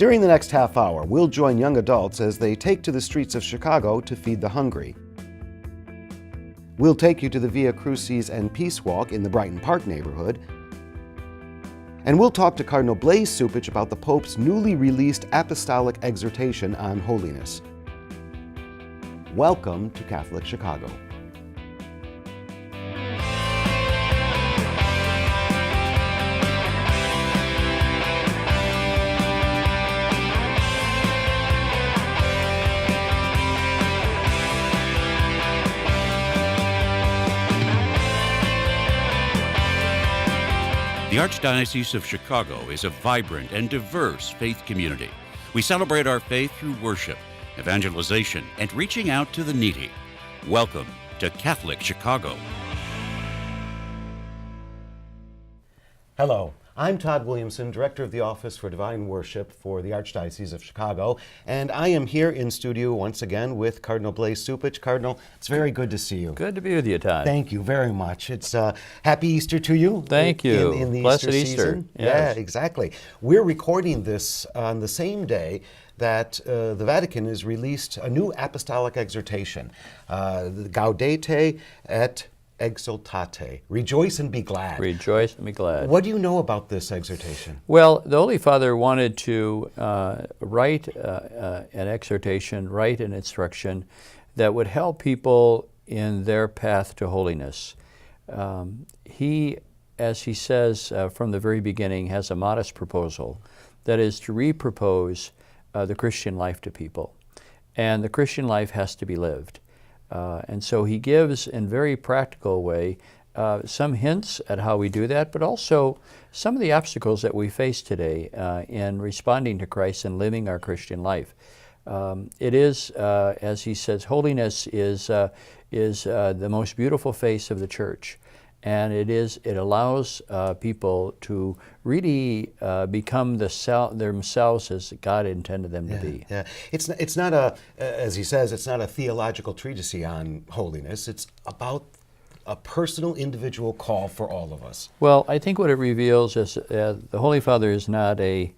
During the next half hour, we'll join young adults as they take to the streets of Chicago to feed the hungry. We'll take you to the Via Crucis and Peace Walk in the Brighton Park neighborhood. And we'll talk to Cardinal Blase Cupich about the Pope's newly released Apostolic Exhortation on Holiness. Welcome to Catholic Chicago. The Archdiocese of Chicago is a vibrant and diverse faith community. We celebrate our faith through worship, evangelization, and reaching out to the needy. Welcome to Catholic Chicago. Hello, I'm Todd Williamson, Director of the Office for Divine Worship for the Archdiocese of Chicago, and I am here in studio once again with Cardinal Blase Cupich. Cardinal, it's very good to see you. Good to be with you, Todd. Thank you very much. It's Happy Easter to you. Thank you. In the Blessed Easter Easter. season. Yes. Yeah, exactly. We're recording this on the same day that the Vatican has released a new apostolic exhortation, the Gaudete et Exultate. Rejoice and be glad. Rejoice and be glad. What do you know about this exhortation? Well, the Holy Father wanted to write an exhortation, write an instruction that would help people in their path to holiness. He, as he says from the very beginning, has a modest proposal, that is to repropose the Christian life to people. And the Christian life has to be lived. And so he gives, in a very practical way, some hints at how we do that, but also some of the obstacles that we face today in responding to Christ and living our Christian life. It is, as he says, holiness is the most beautiful face of the Church. And it allows people to really become themselves as God intended them to be. Yeah, it's not as he says, it's not a theological treatise on holiness. It's about a personal, individual call for all of us. Well, I think what it reveals is the Holy Father is not a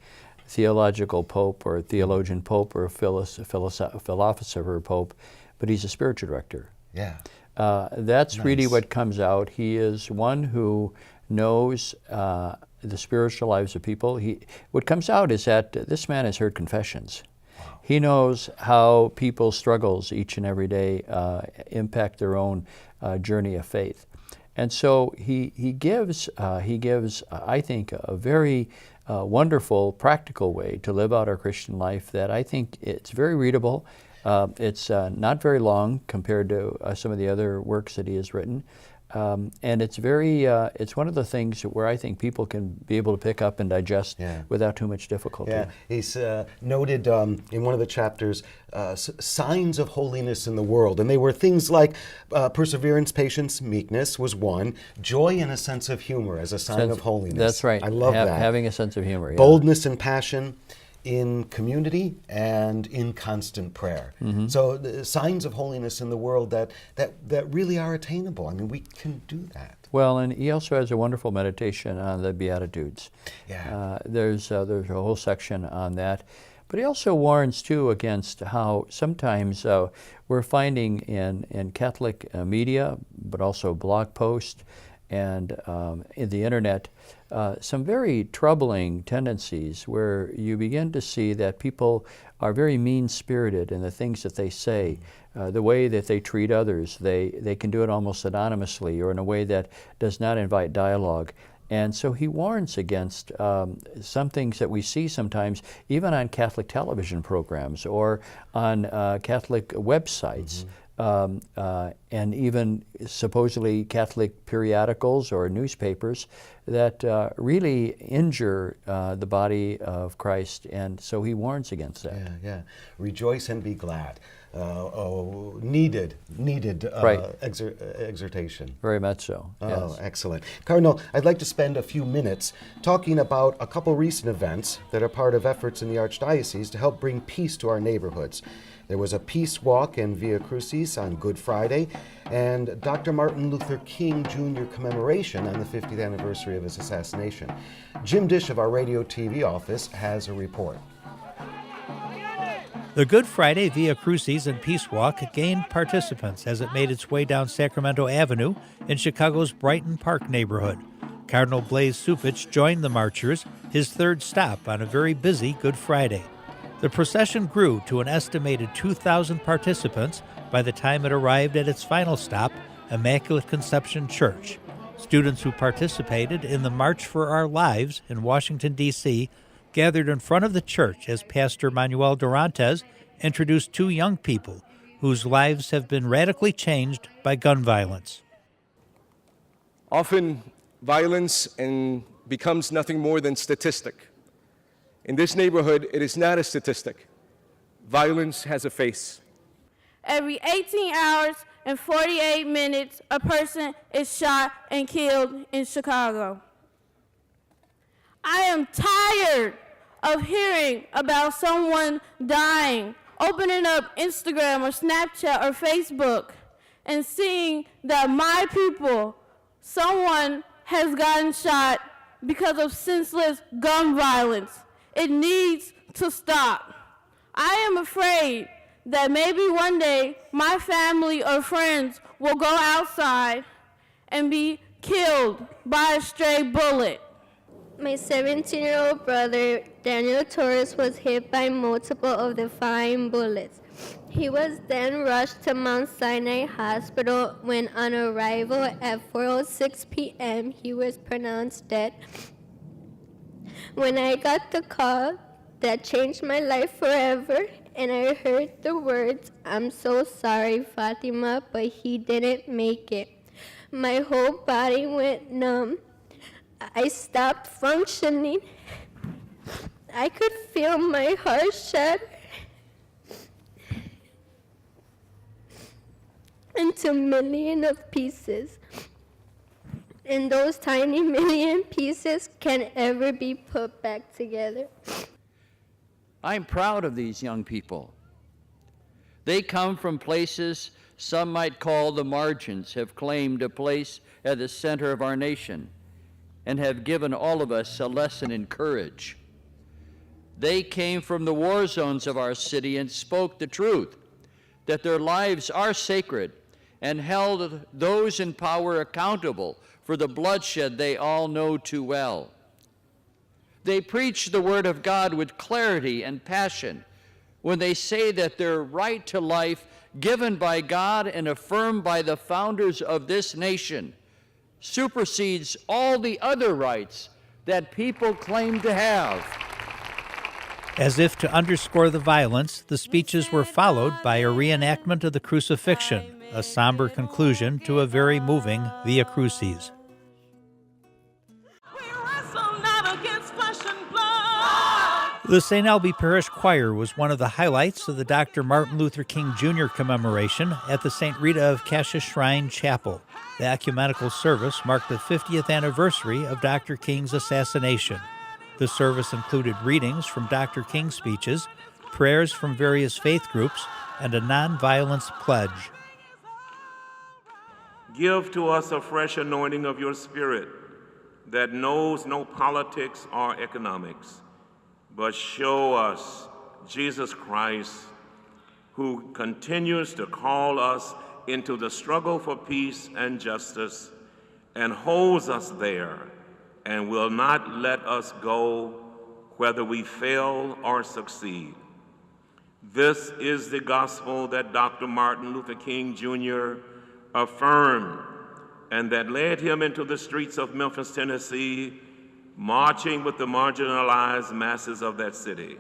theological pope or a theologian pope or a philosopher pope, but he's a spiritual director. Yeah. That's nice. Really what comes out. He is one who knows the spiritual lives of people. What comes out is that this man has heard confessions. Wow. He knows how people's struggles each and every day impact their own journey of faith. And so he gives, I think, a very wonderful, practical way to live out our Christian life that I think it's very readable. It's not very long compared to some of the other works that he has written. And it's it's one of the things where I think people can be able to pick up and digest without too much difficulty. Yeah, he's noted in one of the chapters signs of holiness in the world. And they were things like perseverance, patience, meekness was one, joy and a sense of humor as a sign of holiness. That's right. I love that. Having a sense of humor. Boldness and passion in community and in constant prayer. Mm-hmm. So the signs of holiness in the world that really are attainable. I mean, we can do that. Well, and he also has a wonderful meditation on the Beatitudes. Yeah. There's a whole section on that. But he also warns, too, against how sometimes we're finding in Catholic media, but also blog posts and in the internet, some very troubling tendencies where you begin to see that people are very mean-spirited in the things that they say, the way that they treat others. They can do it almost anonymously or in a way that does not invite dialogue. And so he warns against some things that we see sometimes, even on Catholic television programs or on Catholic websites. And even supposedly Catholic periodicals or newspapers that really injure the body of Christ, and so he warns against that. Yeah. Rejoice and be glad. Needed right. Exhortation. Very much so. Oh, yes. Excellent. Cardinal, I'd like to spend a few minutes talking about a couple recent events that are part of efforts in the Archdiocese to help bring peace to our neighborhoods. There was a peace walk in Via Crucis on Good Friday, and Dr. Martin Luther King Jr. commemoration on the 50th anniversary of his assassination. Jim Dish of our Radio TV office has a report. The Good Friday Via Crucis and Peace Walk gained participants as it made its way down Sacramento Avenue in Chicago's Brighton Park neighborhood. Cardinal Blase Cupich joined the marchers, his third stop on a very busy Good Friday. The procession grew to an estimated 2,000 participants by the time it arrived at its final stop, Immaculate Conception Church. Students who participated in the March for Our Lives in Washington, D.C., gathered in front of the church as Pastor Manuel Durantes introduced two young people whose lives have been radically changed by gun violence. Often, violence becomes nothing more than statistic. In this neighborhood, it is not a statistic. Violence has a face. Every 18 hours and 48 minutes, a person is shot and killed in Chicago. I am tired of hearing about someone dying, opening up Instagram or Snapchat or Facebook, and seeing that my people, someone has gotten shot because of senseless gun violence. It needs to stop. I am afraid that maybe one day my family or friends will go outside and be killed by a stray bullet. My 17-year-old brother, Daniel Torres, was hit by multiple of the flying bullets. He was then rushed to Mount Sinai Hospital when on arrival at 4:06 p.m. he was pronounced dead. When I got the call, that changed my life forever, and I heard the words, "I'm so sorry, Fatima, but he didn't make it." My whole body went numb. I stopped functioning. I could feel my heart shatter into millions of pieces. And those tiny million pieces can ever be put back together. I'm proud of these young people. They come from places some might call the margins, have claimed a place at the center of our nation, and have given all of us a lesson in courage. They came from the war zones of our city and spoke the truth, that their lives are sacred, and held those in power accountable for the bloodshed they all know too well. They preach the Word of God with clarity and passion when they say that their right to life, given by God and affirmed by the founders of this nation, supersedes all the other rights that people claim to have. As if to underscore the violence, the speeches were followed by a reenactment of the crucifixion, a somber conclusion to a very moving Via Crucis. The St. Albee Parish Choir was one of the highlights of the Dr. Martin Luther King Jr. commemoration at the St. Rita of Cassia Shrine Chapel. The ecumenical service marked the 50th anniversary of Dr. King's assassination. The service included readings from Dr. King's speeches, prayers from various faith groups, and a nonviolence pledge. Give to us a fresh anointing of your Spirit that knows no politics or economics, but show us Jesus Christ, who continues to call us into the struggle for peace and justice and holds us there and will not let us go whether we fail or succeed. This is the gospel that Dr. Martin Luther King Jr. affirmed and that led him into the streets of Memphis, Tennessee, marching with the marginalized masses of that city.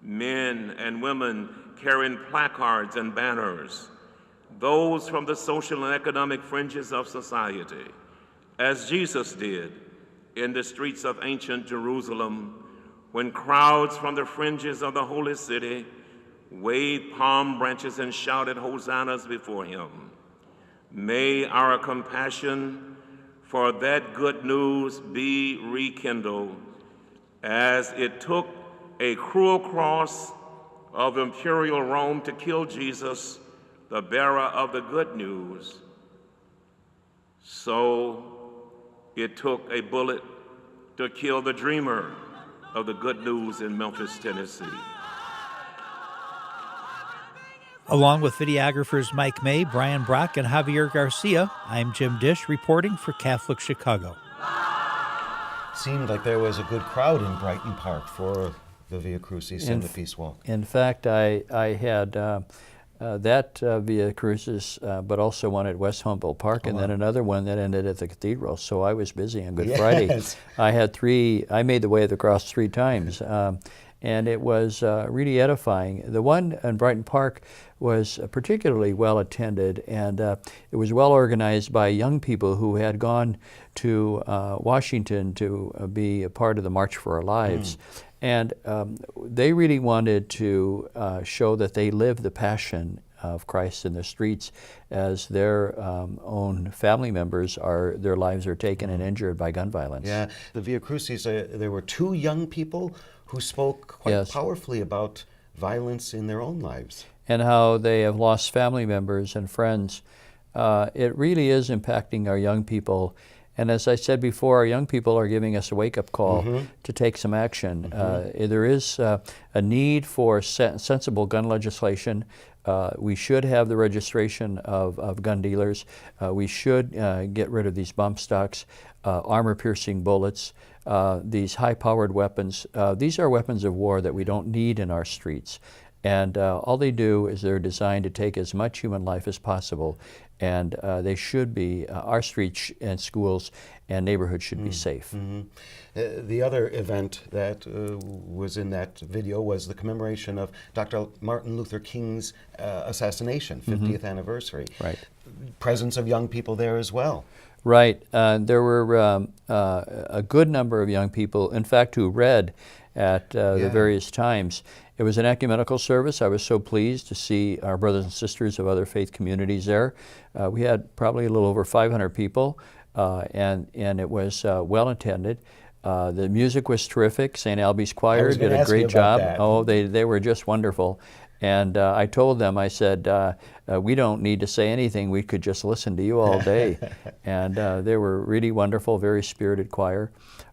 Men and women carrying placards and banners, those from the social and economic fringes of society, as Jesus did in the streets of ancient Jerusalem, when crowds from the fringes of the holy city waved palm branches and shouted hosannas before him. May our compassion for that good news be rekindled, as it took a cruel cross of imperial Rome to kill Jesus, the bearer of the good news. So it took a bullet to kill the dreamer of the good news in Memphis, Tennessee. Along with videographers Mike May, Brian Brock, and Javier Garcia, I'm Jim Dish reporting for Catholic Chicago. Seemed like there was a good crowd in Brighton Park for the Via Crucis and the Peace Walk. In fact, I had that Via Crucis, but also one at West Humboldt Park, and then another one that ended at the cathedral. So I was busy on Good Friday. I made the way of the cross 3 times. And it was really edifying. The one in Brighton Park was particularly well attended, and it was well organized by young people who had gone to Washington to be a part of the March for Our Lives. And they really wanted to show that they live the passion of Christ in the streets as their own family members their lives are taken and injured by gun violence. Yeah, the Via Crucis, there were 2 young people who spoke quite powerfully about violence in their own lives. And how they have lost family members and friends. It really is impacting our young people. And as I said before, our young people are giving us a wake-up call to take some action. There is a need for sensible gun legislation. We should have the registration of gun dealers. We should get rid of these bump stocks, armor-piercing bullets, these high-powered weapons. These are weapons of war that we don't need in our streets. And all they do is they're designed to take as much human life as possible. And they should be, our streets and schools and neighborhoods should be safe. The other event that was in that video was the commemoration of Dr. Martin Luther King's assassination, 50th anniversary. Right. Presence of young people there as well. Right. There were a good number of young people, in fact, who read at the various times. It was an ecumenical service. I was so pleased to see our brothers and sisters of other faith communities there. We had probably a little over 500 people, and it was well attended. The music was terrific. St. Albie's Choir did a great job. Oh, they were just wonderful. And I told them, I said, we don't need to say anything. We could just listen to you all day. And they were really wonderful, very spirited choir.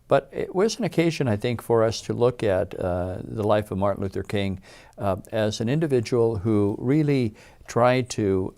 But it was an occasion, I think, for us to look at the life of Martin Luther King as an individual who really tried to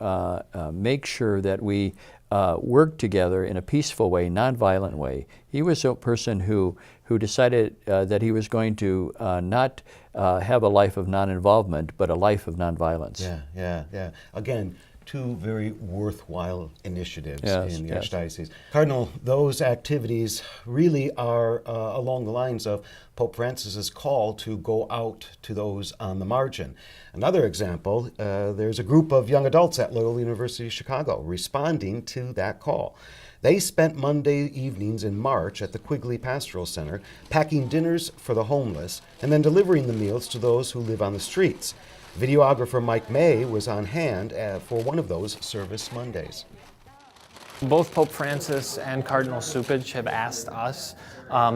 make sure that we worked together in a peaceful way, nonviolent way. He was a person who decided that he was going to not have a life of non-involvement, but a life of nonviolence. Yeah. Again, 2 very worthwhile initiatives in the Archdiocese. Cardinal, those activities really are along the lines of Pope Francis's call to go out to those on the margin. Another example, there's a group of young adults at Loyola University Chicago responding to that call. They spent Monday evenings in March at the Quigley Pastoral Center packing dinners for the homeless and then delivering the meals to those who live on the streets. Videographer Mike May was on hand for one of those service Mondays. Both Pope Francis and Cardinal Cupich have asked us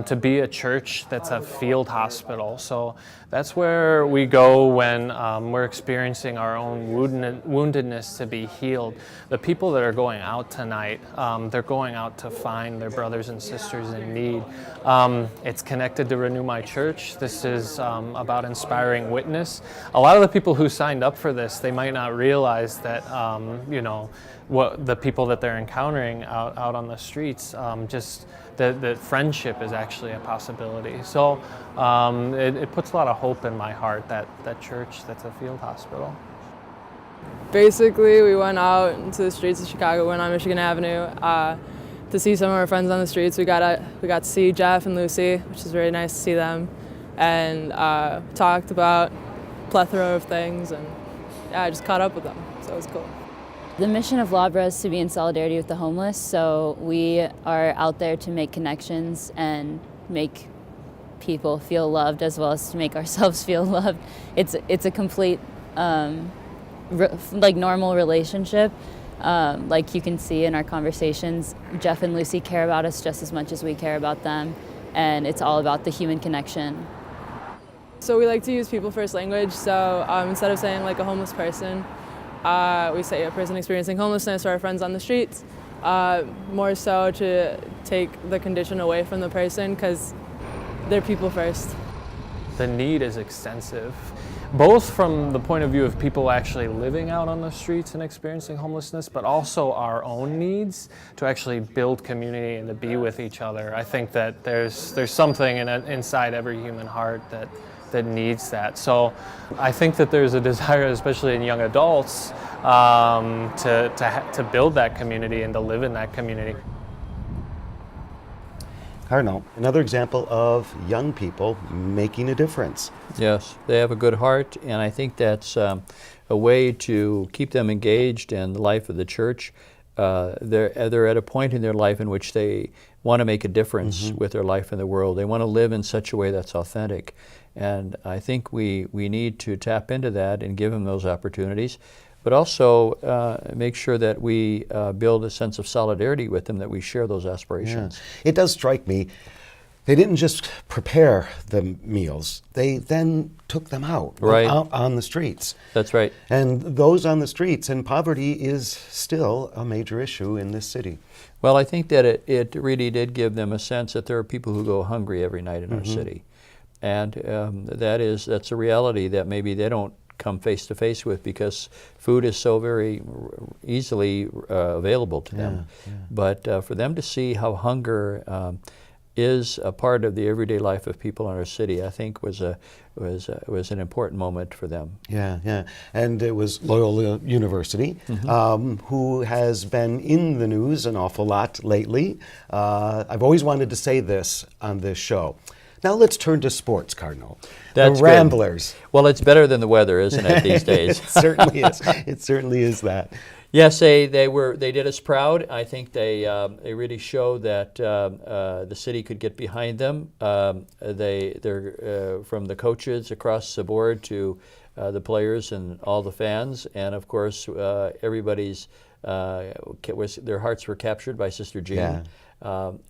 to be a church that's a field hospital. So that's where we go when we're experiencing our own woundedness to be healed. The people that are going out tonight, they're going out to find their brothers and sisters in need. It's connected to Renew My Church. This is about inspiring witness. A lot of the people who signed up for this, they might not realize that, what the people that they're encountering out on the streets, just that friendship is actually a possibility. So it puts a lot of hope in my heart that church that's a field hospital. Basically, we went out into the streets of Chicago, went on Michigan Avenue to see some of our friends on the streets. We got to see Jeff and Lucy, which is very nice to see them, and talked about a plethora of things, and I just caught up with them, so it was cool. The mission of Labra is to be in solidarity with the homeless, so we are out there to make connections and make people feel loved as well as to make ourselves feel loved. It's a complete normal relationship. Like you can see in our conversations, Jeff and Lucy care about us just as much as we care about them, and it's all about the human connection. So we like to use people first language, so instead of saying like a homeless person, we say a person experiencing homelessness or our friends on the streets, more so to take the condition away from the person because they're people first. The need is extensive. both from the point of view of people actually living out on the streets and experiencing homelessness, but also our own needs to actually build community and to be with each other. I think that there's something inside every human heart that needs that. So I think that there's a desire, especially in young adults, to build that community and to live in that community. Cardinal, another example of young people making a difference. Yes, they have a good heart, and I think that's a way to keep them engaged in the life of the church. They're at a point in their life in which they want to make a difference with their life in the world. They want to live in such a way that's authentic. And I think we need to tap into that and give them those opportunities, but also make sure that we build a sense of solidarity with them, that we share those aspirations. Yeah. It does strike me, they didn't just prepare the meals, they then took them out, out on the streets. That's right. And those on the streets, and poverty is still a major issue in this city. Well, I think that it really did give them a sense that there are people who go hungry every night in our city. And that's a reality that maybe they don't come face to face with because food is so very easily available to them. But for them to see how hunger is a part of the everyday life of people in our city, I think was an important moment for them. Yeah. And it was Loyola University, who has been in the news an awful lot lately. I've always wanted to say this on this show. Now let's turn to sports, Cardinal. That's the Ramblers. Good. Well, it's better than the weather, isn't it, these days? It certainly is. It certainly is that. Yes, they did us proud. I think they really showed that the city could get behind them. They're from the coaches across the board to the players and all the fans, and of course everybody's their hearts were captured by Sister Jean. Yeah.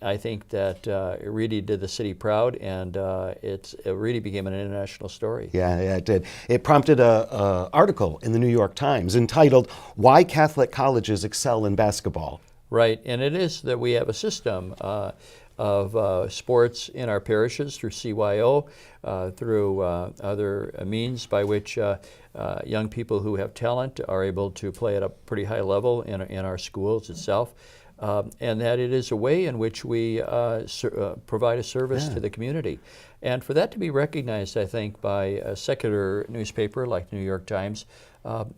I think that it really did the city proud, and it really became an international story. Yeah, it did. It prompted an article in the New York Times entitled, "Why Catholic Colleges Excel in Basketball." Right, and it is that we have a system of sports in our parishes through CYO, through other means by which young people who have talent are able to play at a pretty high level in our schools itself. And that it is a way in which we provide a service to the community. And for that to be recognized, I think, by a secular newspaper like the New York Times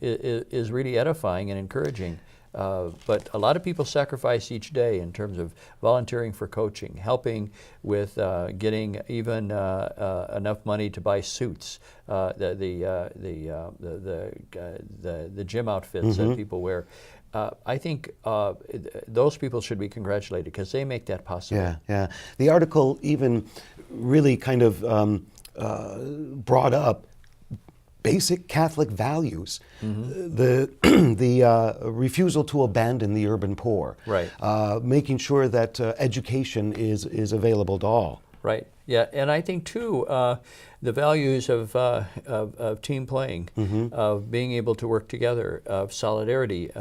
is really edifying and encouraging. But a lot of people sacrifice each day in terms of volunteering for coaching, helping with getting even enough money to buy suits, the gym outfits that people wear. I think those people should be congratulated because they make that possible. Yeah. The article even really kind of brought up basic Catholic values, the refusal to abandon the urban poor, making sure that education is available to all. Right. Yeah, and I think too the values of team playing, of being able to work together, of solidarity.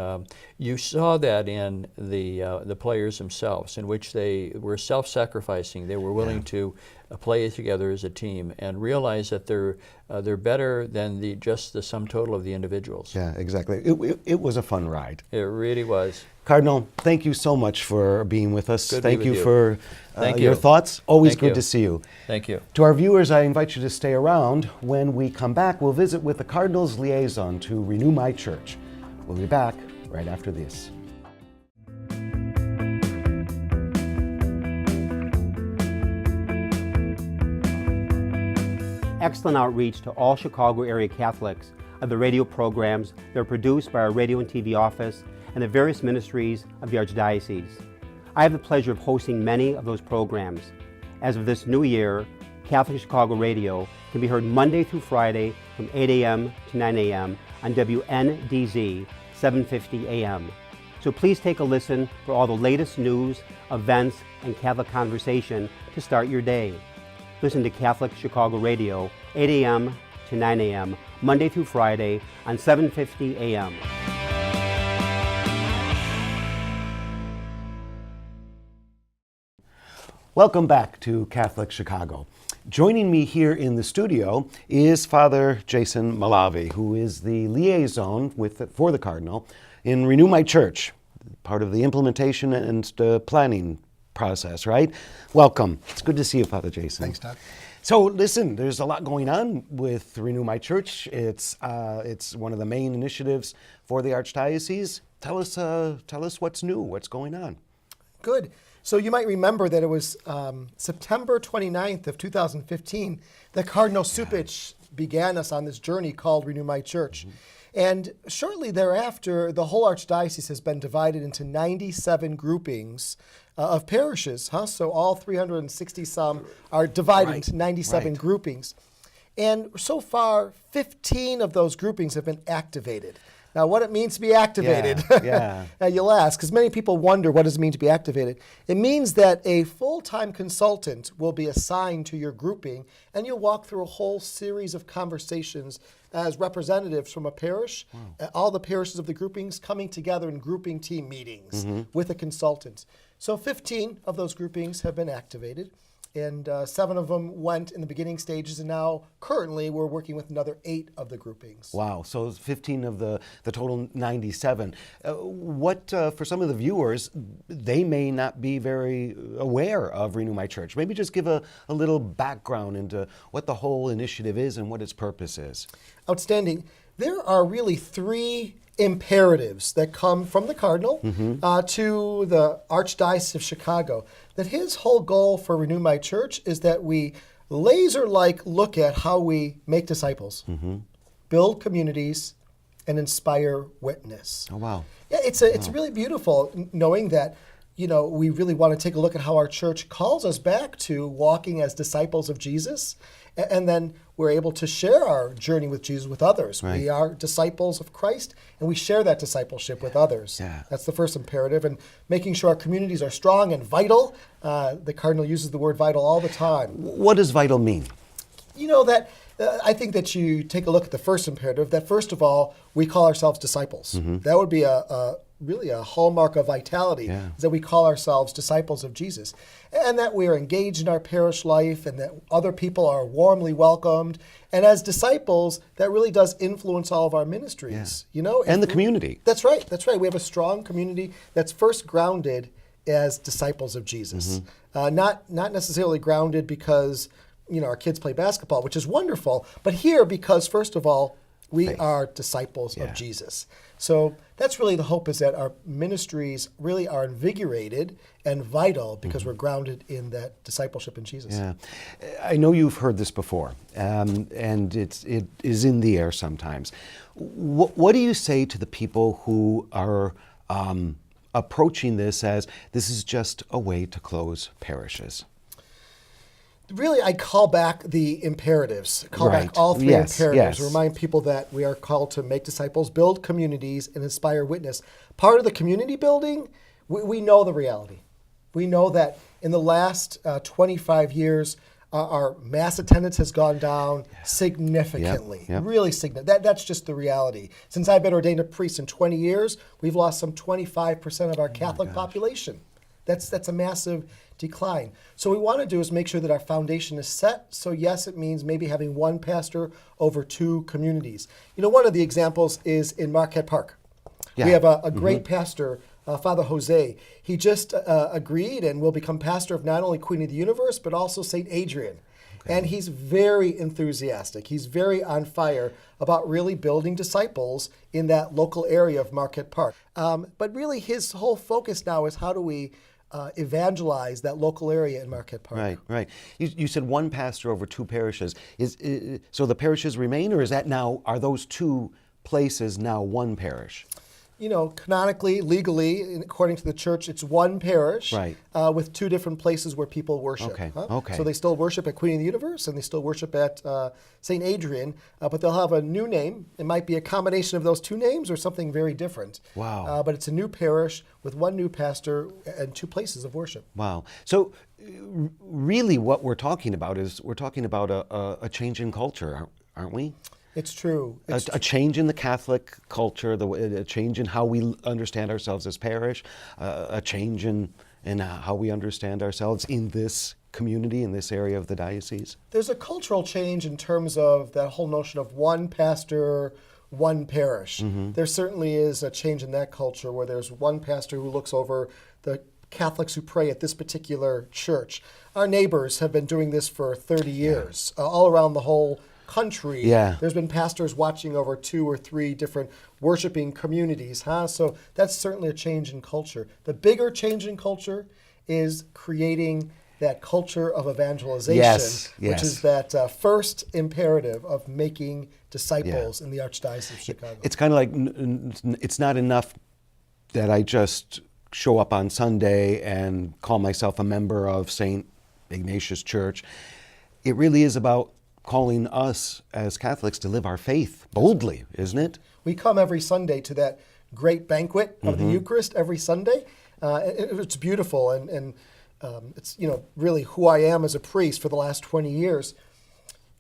You saw that in the players themselves, in which they were self-sacrificing. They were willing to play together as a team and realize that they're better than just the sum total of the individuals. Yeah, exactly. It was a fun ride. It really was. Cardinal, thank you so much for being with us. Good thank to be you with for Thank your you. thoughts. Always Thank good you. to see you. Thank you. To our viewers, I invite you to stay around. When we come back, we'll visit with the Cardinal's liaison to Renew My Church. We'll be back right after this. Excellent outreach to all Chicago area Catholics of the radio programs that are produced by our radio and TV office and the various ministries of the Archdiocese. I have the pleasure of hosting many of those programs. As of this new year, Catholic Chicago Radio can be heard Monday through Friday from 8 a.m. to 9 a.m. on WNDZ 750 a.m. So please take a listen for all the latest news, events, and Catholic conversation to start your day. Listen to Catholic Chicago Radio, 8 a.m. to 9 a.m., Monday through Friday on 750 a.m. Welcome back to Catholic Chicago. Joining me here in the studio is Father Jason Malavi, who is the liaison for the Cardinal in Renew My Church, part of the implementation and planning process, right? Welcome. It's good to see you, Father Jason. Thanks, Todd. So listen, there's a lot going on with Renew My Church. It's one of the main initiatives for the Archdiocese. Tell us what's new, what's going on. Good. So you might remember that it was September 29th of 2015 that Cardinal Cupich began us on this journey called Renew My Church. Mm-hmm. And shortly thereafter, the whole Archdiocese has been divided into 97 groupings of parishes. So all 360 some are divided into 97 groupings. And so far, 15 of those groupings have been activated. Now, what it means to be activated, now you'll ask, because many people wonder, what does it mean to be activated? It means that a full-time consultant will be assigned to your grouping, and you'll walk through a whole series of conversations as representatives from a parish, all the parishes of the groupings coming together in grouping team meetings with a consultant. So 15 of those groupings have been activated. And 7 of them went in the beginning stages, and now currently we're working with another 8 of the groupings. Wow, so 15 of the total 97. For some of the viewers, they may not be very aware of Renew My Church. Maybe just give a little background into what the whole initiative is and what its purpose is. Outstanding. There are really 3 imperatives that come from the Cardinal to the Archdiocese of Chicago, that his whole goal for Renew My Church is that we laser-like look at how we make disciples, build communities, and inspire witness. Oh, wow. Yeah, it's really beautiful knowing that, we really want to take a look at how our church calls us back to walking as disciples of Jesus, and then we're able to share our journey with Jesus with others. Right. We are disciples of Christ, and we share that discipleship with others. Yeah. That's the first imperative, and making sure our communities are strong and vital. The Cardinal uses the word vital all the time. What does vital mean? I think that you take a look at the first imperative, that first of all, we call ourselves disciples. That would be really a hallmark of vitality, is that we call ourselves disciples of Jesus, and that we are engaged in our parish life, and that other people are warmly welcomed. And as disciples, that really does influence all of our ministries. And the community. That's right. We have a strong community that's first grounded as disciples of Jesus, not necessarily grounded because our kids play basketball, which is wonderful, but here because first of all, we are disciples of Jesus. So that's really the hope, is that our ministries really are invigorated and vital because we're grounded in that discipleship in Jesus. Yeah, I know you've heard this before, and it is in the air sometimes. What do you say to the people who are approaching this as this is just a way to close parishes? Really, I call back the imperatives, back all 3 imperatives, remind people that we are called to make disciples, build communities, and inspire witness. Part of the community building, we know the reality. We know that in the last 25 years, our mass attendance has gone down significantly, really significant. That's just the reality. Since I've been ordained a priest in 20 years, we've lost some 25% of our Catholic population. That's a massive decline. So what we want to do is make sure that our foundation is set. So yes, it means maybe having 1 pastor over 2 communities. One of the examples is in Marquette Park. We have a great pastor, Father Jose. He just agreed and will become pastor of not only Queen of the Universe, but also St. Adrian. And he's very enthusiastic. He's very on fire about really building disciples in that local area of Marquette Park. But really his whole focus now is how do we evangelize that local area in Marquette Park. Right. You said 1 pastor over 2 parishes. So the parishes remain, or are those 2 places now 1 parish? Canonically, legally, according to the church, it's 1 parish right. With 2 different places where people worship. Okay. So they still worship at Queen of the Universe, and they still worship at St. Adrian, but they'll have a new name. It might be a combination of those 2 names or something very different. Wow. But it's a new parish with 1 new pastor and 2 places of worship. Wow. So really what we're talking about is a change in culture, aren't we? It's true. A change in the Catholic culture, a change in how we understand ourselves as parish, a change in in how we understand ourselves in this community, in this area of the diocese? There's a cultural change in terms of that whole notion of one pastor, one parish. There certainly is a change in that culture where there's one pastor who looks over the Catholics who pray at this particular church. Our neighbors have been doing this for 30 years, all around the whole country. There's been pastors watching over 2 or 3 different worshiping communities. So that's certainly a change in culture. The bigger change in culture is creating that culture of evangelization, which is that first imperative of making disciples in the Archdiocese of Chicago. It's kind of like it's not enough that I just show up on Sunday and call myself a member of St. Ignatius Church. It really is about calling us as Catholics to live our faith boldly, isn't it? We come every Sunday to that great banquet of the Eucharist every Sunday. It's beautiful, and it's really who I am as a priest for the last 20 years.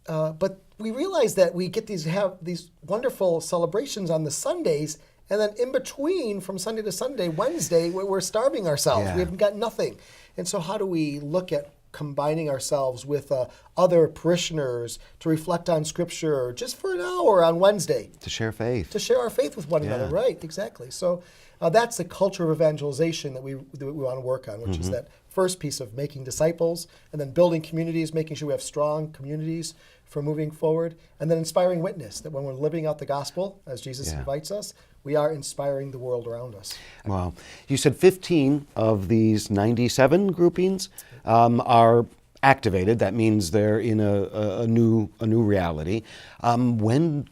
But we realize that we get have these wonderful celebrations on the Sundays, and then in between, from Sunday to Sunday, Wednesday, we're starving ourselves. We haven't got nothing. And so how do we look at combining ourselves with other parishioners to reflect on Scripture just for an hour on Wednesday? To share faith. To share our faith with one another, right, exactly. So that's the culture of evangelization that we want to work on, which is that first piece of making disciples, and then building communities, making sure we have strong communities for moving forward, and then inspiring witness, that when we're living out the gospel, as Jesus invites us, we are inspiring the world around us. Wow. You said 15 of these 97 groupings are activated. That means they're in a new reality. When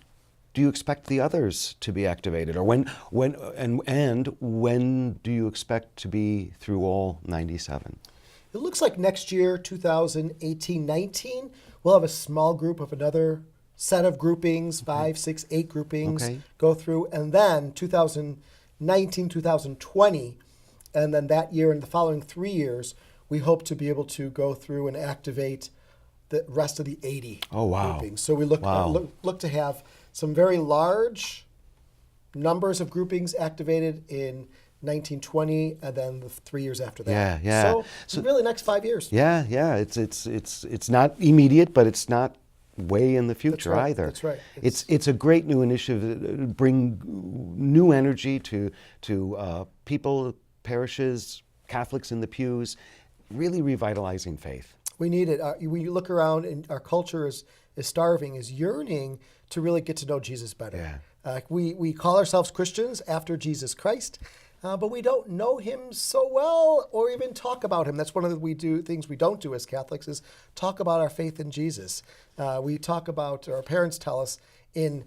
do you expect the others to be activated, or when do you expect to be through all 97? It looks like next year, 2018-19, we'll have a small group of another set of groupings, 5, 6, 8 groupings go through, and then 2019, 2020, and then that year and the following 3 years, we hope to be able to go through and activate the rest of the 80 groupings. So we look to have some very large numbers of groupings activated in 1920, and then the 3 years after that. So really next 5 years. It's not immediate, but it's not way in the future either. That's right. It's a great new initiative to bring new energy to people, parishes, Catholics in the pews, really revitalizing faith. We need it. We look around, and our culture is starving, is yearning to really get to know Jesus better. We call ourselves Christians after Jesus Christ, but we don't know him so well or even talk about him. That's one of the things we don't do as Catholics, is talk about our faith in Jesus. We talk about, our parents tell us in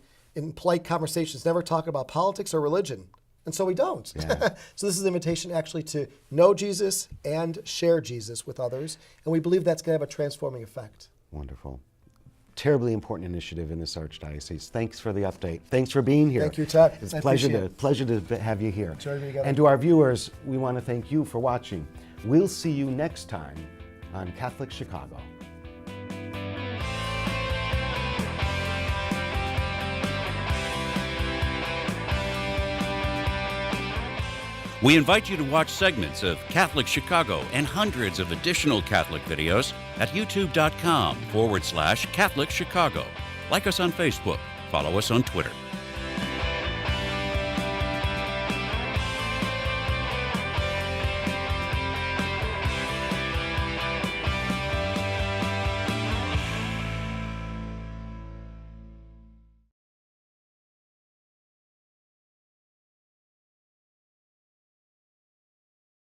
polite conversations, never talk about politics or religion. And so we don't. So this is an invitation actually to know Jesus and share Jesus with others. And we believe that's going to have a transforming effect. Wonderful. Terribly important initiative in this Archdiocese. Thanks for the update. Thanks for being here. Thank you, Todd. It's a pleasure to have you here. Enjoy being together. And to our viewers, we want to thank you for watching. We'll see you next time on Catholic Chicago. We invite you to watch segments of Catholic Chicago and hundreds of additional Catholic videos at youtube.com/Catholic Chicago. Like us on Facebook. Follow us on Twitter.